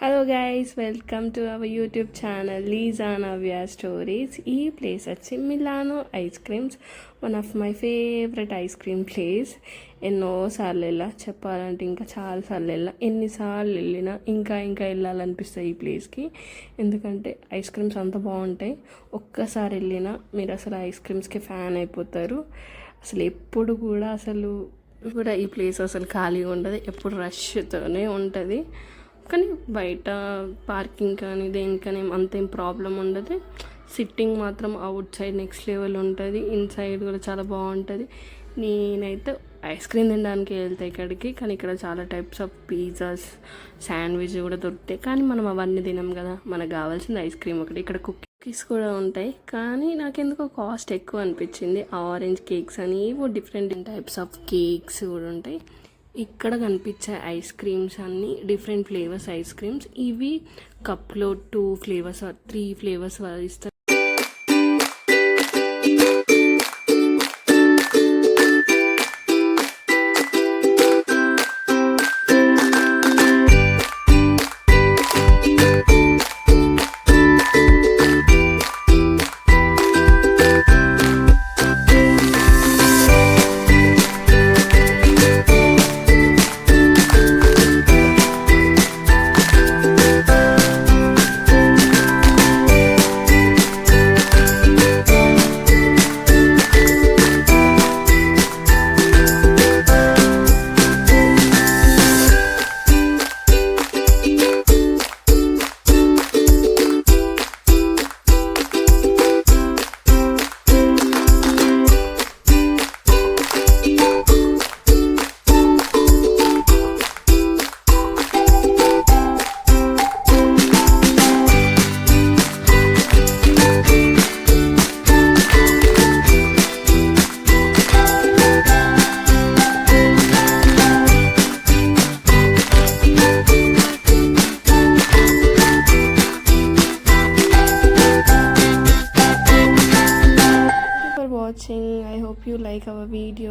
Hello guys, welcome to our YouTube channel లీజా Navya stories. ఈ place వచ్చి Milano ice creams, one of my favourite ice cream place. ఎన్నోసార్లు వెళ్ళా, చెప్పాలంటే ఇంకా చాలాసార్లు వెళ్ళా. ఎన్నిసార్లు వెళ్ళినా ఇంకా ఇంకా వెళ్ళాలనిపిస్తాయి ఈ ప్లేస్కి. ఎందుకంటే ఐస్ క్రీమ్స్ అంత బాగుంటాయి. ఒక్కసారి వెళ్ళినా మీరు అసలు ఐస్ క్రీమ్స్కి ఫ్యాన్ అయిపోతారు. అసలు ఎప్పుడు కూడా ఈ ప్లేస్ అసలు ఖాళీగా ఉండదు, ఎప్పుడు రష్తోనే ఉంటుంది. కానీ బయట పార్కింగ్ కానీ దేనికని అంతేం ప్రాబ్లం ఉండదు. సిట్టింగ్ మాత్రం అవుట్ సైడ్ నెక్స్ట్ లెవెల్ ఉంటుంది, ఇన్సైడ్ కూడా చాలా బాగుంటుంది. నేనైతే ఐస్ క్రీమ్ తినడానికి వెళ్తాయి ఇక్కడికి, కానీ ఇక్కడ చాలా టైప్స్ ఆఫ్ పిజ్జాస్, శాండ్విచ్ కూడా దొరుకుతాయి. కానీ మనం అవన్నీ తినం కదా, మనకు కావాల్సింది ఐస్ క్రీమ్ ఒకటి. ఇక్కడ కుకీస్ కూడా ఉంటాయి, కానీ నాకెందుకో కాస్ట్ ఎక్కువ అనిపించింది. ఆరెంజ్ కేక్స్ అని ఏవో డిఫరెంట్ టైప్స్ ఆఫ్ కేక్స్ కూడా ఉంటాయి. ఇక్కడ కనిపించే ఐస్ క్రీమ్స్ అన్నీ డిఫరెంట్ ఫ్లేవర్స్ ఐస్ క్రీమ్స్. ఇవి కప్లో 2 ఫ్లేవర్స్ 3 ఫ్లేవర్స్ ఇస్తారు. Watching. I hope you like our video.